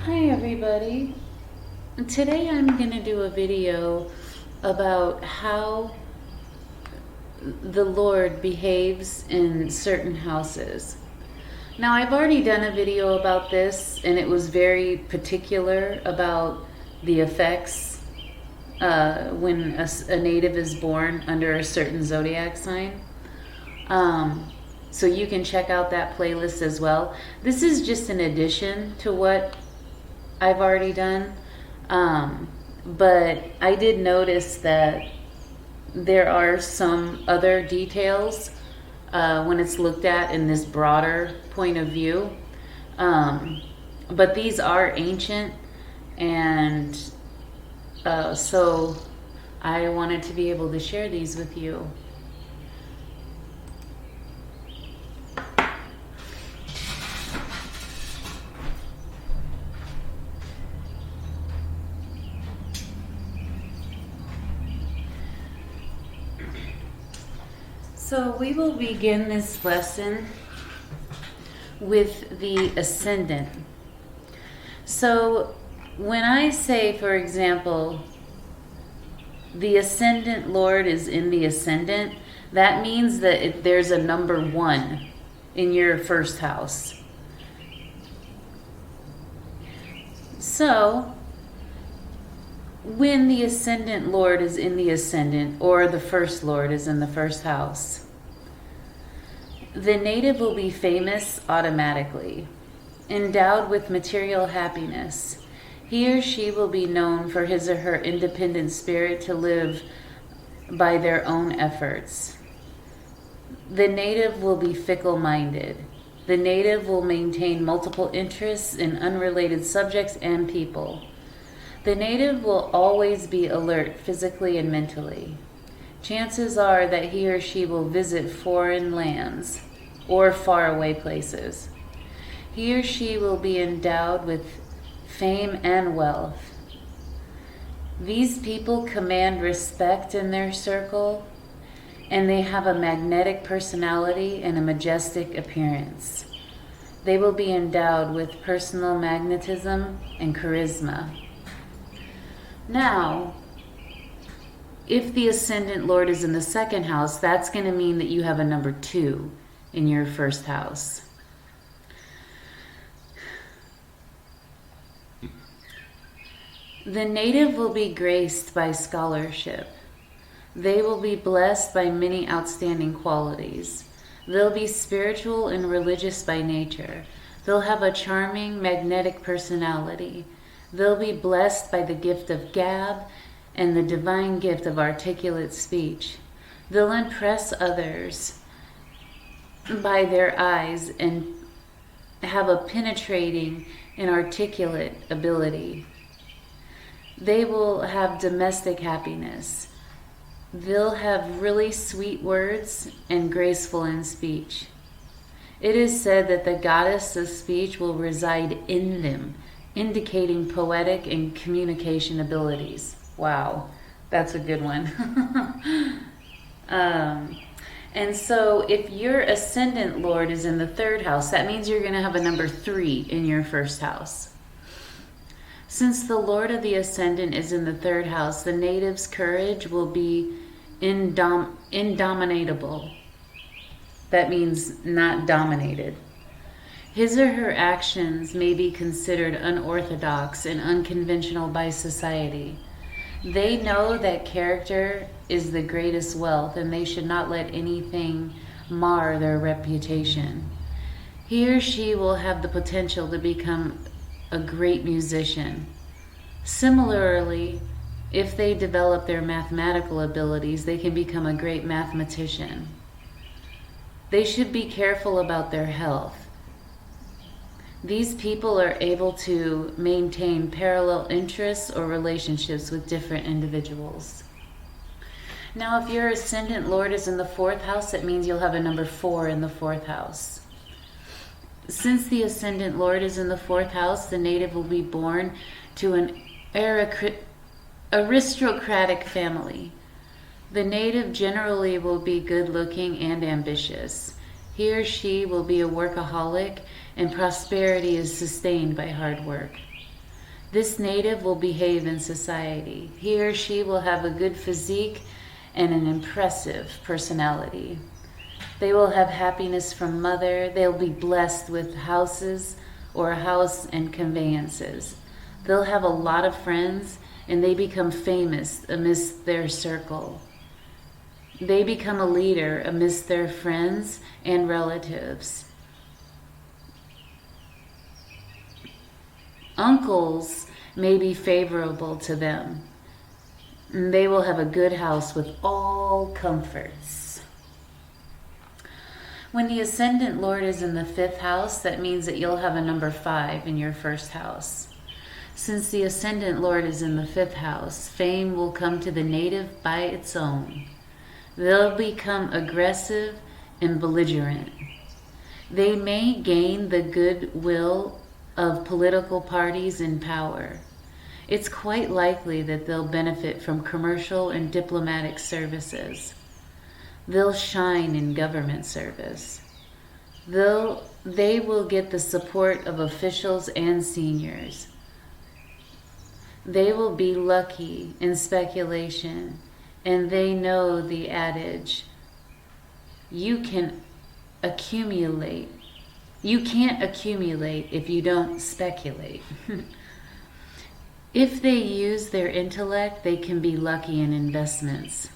Hi everybody. Today I'm going to do a video about how the Lord behaves in certain houses. Now I've already done a video about this and it was very particular about the effects when a native is born under a certain zodiac sign. So you can check out that playlist as well. This is just an addition to what I've already done. But I did notice that there are some other details when it's looked at in this broader point of view. But these are ancient, and so I wanted to be able to share these with you. So we will begin this lesson with the Ascendant. So when I say, for example, the Ascendant Lord is in the Ascendant, that means that there's a number 1 in your first house. So when the Ascendant Lord is in the Ascendant, or the First Lord is in the first house, the native will be famous automatically, endowed with material happiness. He or she will be known for his or her independent spirit to live by their own efforts. The native will be fickle-minded. The native will maintain multiple interests in unrelated subjects and people. The native will always be alert physically and mentally. Chances are that he or she will visit foreign lands or faraway places. He or she will be endowed with fame and wealth. These people command respect in their circle, and they have a magnetic personality and a majestic appearance. They will be endowed with personal magnetism and charisma. Now, if the Ascendant Lord is in the second house, that's going to mean that you have a number 2 in your first house. The native will be graced by scholarship. They will be blessed by many outstanding qualities. They'll be spiritual and religious by nature. They'll have a charming, magnetic personality. They'll be blessed by the gift of gab and the divine gift of articulate speech. They'll impress others by their eyes and have a penetrating and articulate ability. They will have domestic happiness. They'll have really sweet words and graceful in speech. It is said that the goddess of speech will reside in them, indicating poetic and communication abilities. Wow, that's a good one. And so if your Ascendant Lord is in the third house, that means you're going to have a number 3 in your first house. Since the Lord of the Ascendant is in the third house, the native's courage will be indomitable. That means not dominated. His or her actions may be considered unorthodox and unconventional by society. They know that character is the greatest wealth, and they should not let anything mar their reputation. He or she will have the potential to become a great musician. Similarly, if they develop their mathematical abilities, they can become a great mathematician. They should be careful about their health. These people are able to maintain parallel interests or relationships with different individuals. Now, if your Ascendant Lord is in the fourth house, it means you'll have a number 4 in the fourth house. Since the Ascendant Lord is in the fourth house, the native will be born to an aristocratic family. The native generally will be good-looking and ambitious. He or she will be a workaholic, and prosperity is sustained by hard work. This native will behave in society. He or she will have a good physique and an impressive personality. They will have happiness from mother. They'll be blessed with houses or a house and conveyances. They'll have a lot of friends and they become famous amidst their circle. They become a leader amidst their friends and relatives. Uncles may be favorable to them. They will have a good house with all comforts. When the Ascendant Lord is in the 5th house, that means that you'll have a number 5 in your 1st house. Since the Ascendant Lord is in the 5th house, fame will come to the native by its own. They'll become aggressive and belligerent. They may gain the goodwill of political parties in power. It's quite likely that they'll benefit from commercial and diplomatic services. They'll shine in government service. They will get the support of officials and seniors. They will be lucky in speculation, and they know the adage, you can't accumulate if you don't speculate. If they use their intellect, they can be lucky in investments.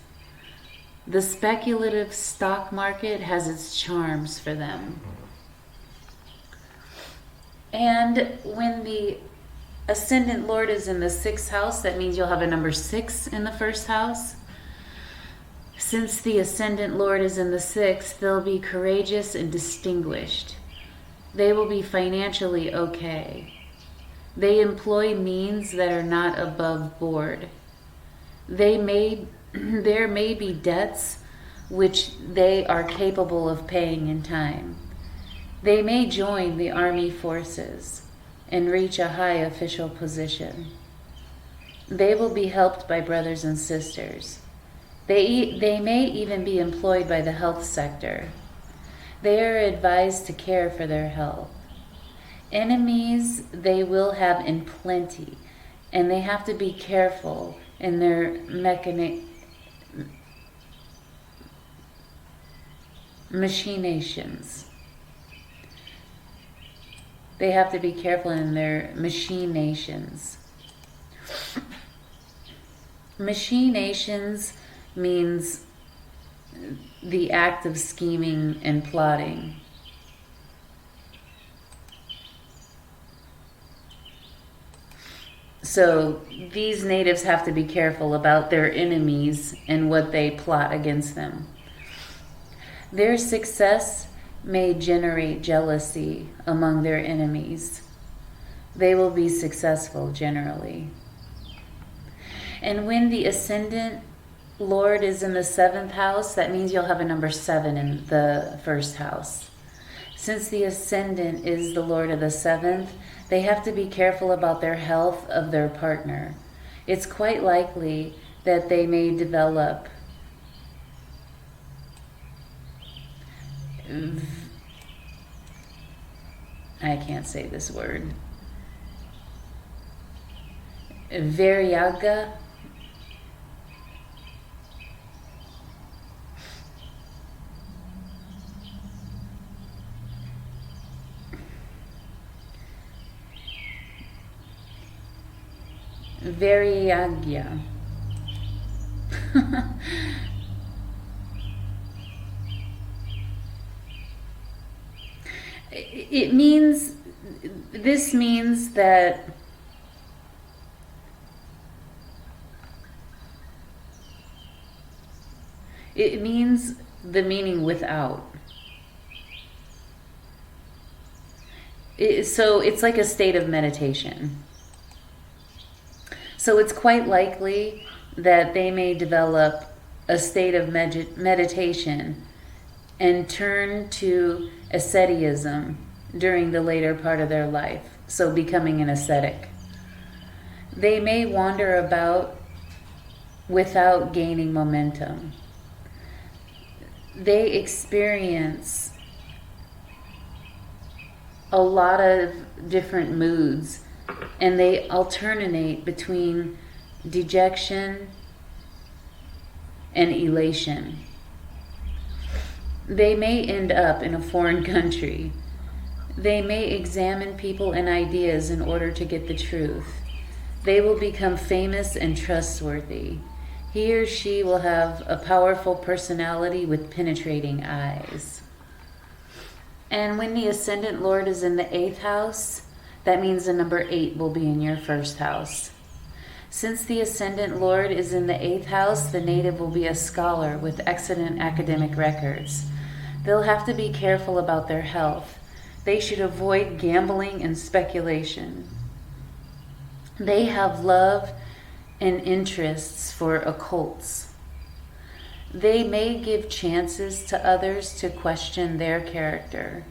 The speculative stock market has its charms for them. And when the Ascendant Lord is in the 6th house, that means you'll have a number 6 in the 1st house. Since the Ascendant Lord is in the 6th, they'll be courageous and distinguished. They will be financially okay. They employ means that are not above board. There may be debts which they are capable of paying in time. They may join the army forces and reach a high official position. They will be helped by brothers and sisters. They may even be employed by the health sector. They are advised to care for their health. Enemies they will have in plenty, and they have to be careful in their machinations. They have to be careful in their machinations. Machinations means the act of scheming and plotting. So these natives have to be careful about their enemies and what they plot against them. Their success may generate jealousy among their enemies. They will be successful generally. And when the Ascendant Lord is in the 7th house, that means you'll have a number 7 in the 1st house. Since the Ascendant is the Lord of the 7th, they have to be careful about their health of their partner. It's quite likely that they may develop I can't say this word. Variaga. Variagya. This means that it means the meaning without. So it's like a state of meditation. So it's quite likely that they may develop a state of meditation and turn to asceticism during the later part of their life, so becoming an ascetic. They may wander about without gaining momentum. They experience a lot of different moods and they alternate between dejection and elation. They may end up in a foreign country. They may examine people and ideas in order to get the truth. They will become famous and trustworthy. He or she will have a powerful personality with penetrating eyes. And when the Ascendant Lord is in the 8th house, that means the number 8 will be in your 1st house. Since the Ascendant Lord is in the 8th house, the native will be a scholar with excellent academic records. They'll have to be careful about their health. They should avoid gambling and speculation. They have love and interests for occults. They may give chances to others to question their character.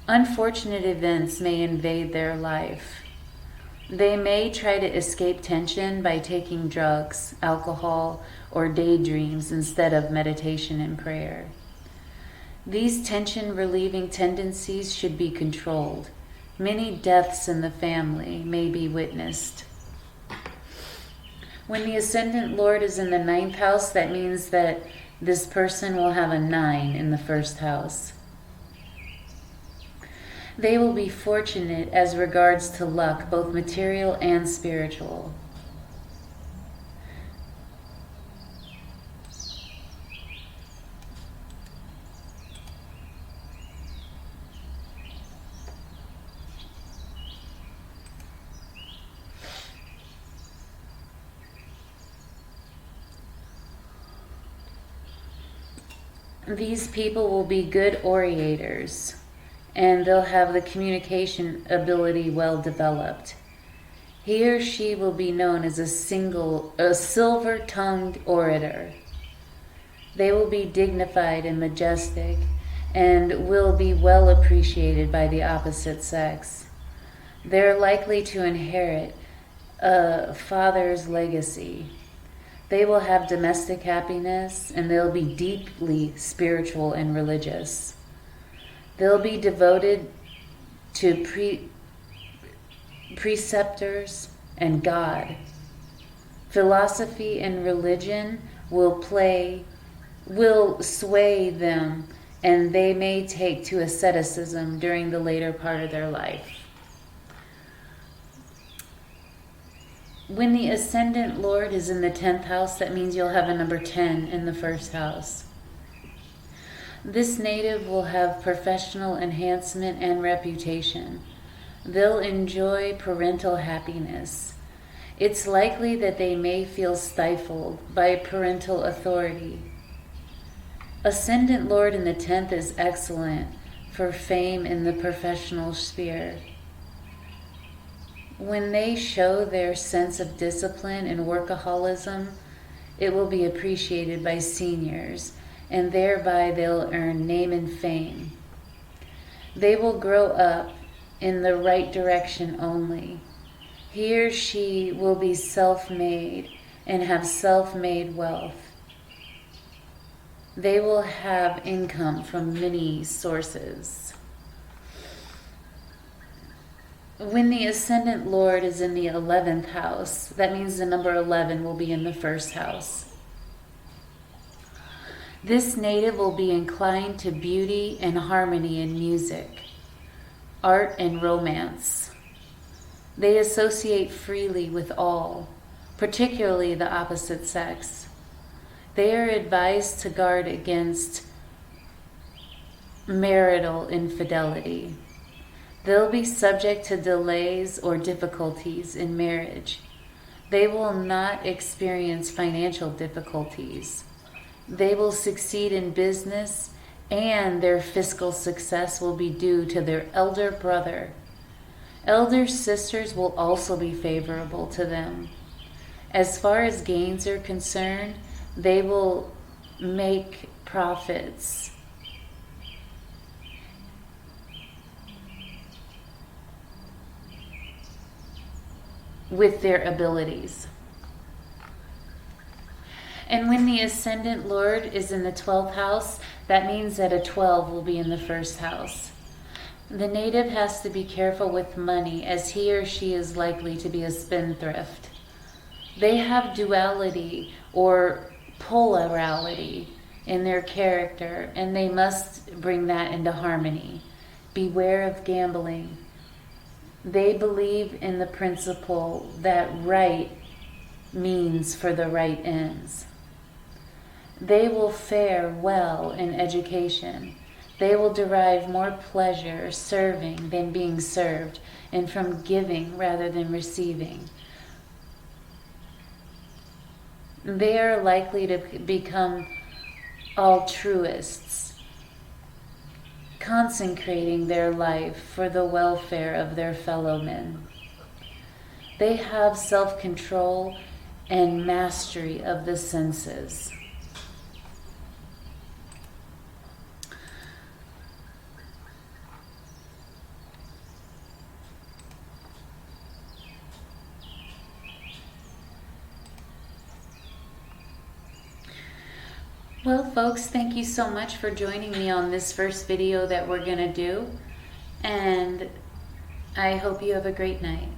Unfortunate events may invade their life. They may try to escape tension by taking drugs, alcohol, or daydreams instead of meditation and prayer. These tension-relieving tendencies should be controlled. Many deaths in the family may be witnessed. When the Ascendant Lord is in the 9th house, that means that this person will have a 9 in the 1st house. They will be fortunate as regards to luck, both material and spiritual. These people will be good orators, and they'll have the communication ability well developed. He or she will be known as a silver-tongued orator. They will be dignified and majestic, and will be well appreciated by the opposite sex. They're likely to inherit a father's legacy. They will have domestic happiness, and they'll be deeply spiritual and religious. They'll be devoted to preceptors and God. Philosophy and religion will sway them, and they may take to asceticism during the later part of their life. When the Ascendant Lord is in the 10th house, that means you'll have a number 10 in the 1st house. This native will have professional enhancement and reputation. They'll enjoy parental happiness. It's likely that they may feel stifled by parental authority. Ascendant Lord in the 10th is excellent for fame in the professional sphere. When they show their sense of discipline and workaholism, it will be appreciated by seniors, and thereby they'll earn name and fame. They will grow up in the right direction only. He or she will be self-made and have self-made wealth. They will have income from many sources. When the Ascendant Lord is in the 11th house, that means the number 11 will be in the 1st house. This native will be inclined to beauty and harmony in music, art and romance. They associate freely with all, particularly the opposite sex. They are advised to guard against marital infidelity. They'll be subject to delays or difficulties in marriage. They will not experience financial difficulties. They will succeed in business, and their fiscal success will be due to their elder brother. Elder sisters will also be favorable to them. As far as gains are concerned, they will make profits. With their abilities. And when the Ascendant Lord is in the 12th house, that means that a 12 will be in the 1st house. The native has to be careful with money, as he or she is likely to be a spendthrift. They have duality or polarity in their character, and they must bring that into harmony. Beware of gambling. They believe in the principle that right means for the right ends. They will fare well in education. They will derive more pleasure serving than being served, and from giving rather than receiving. They are likely to become altruists, consecrating their life for the welfare of their fellow men. They have self-control and mastery of the senses. Well, folks, thank you so much for joining me on this first video that we're going to do, and I hope you have a great night.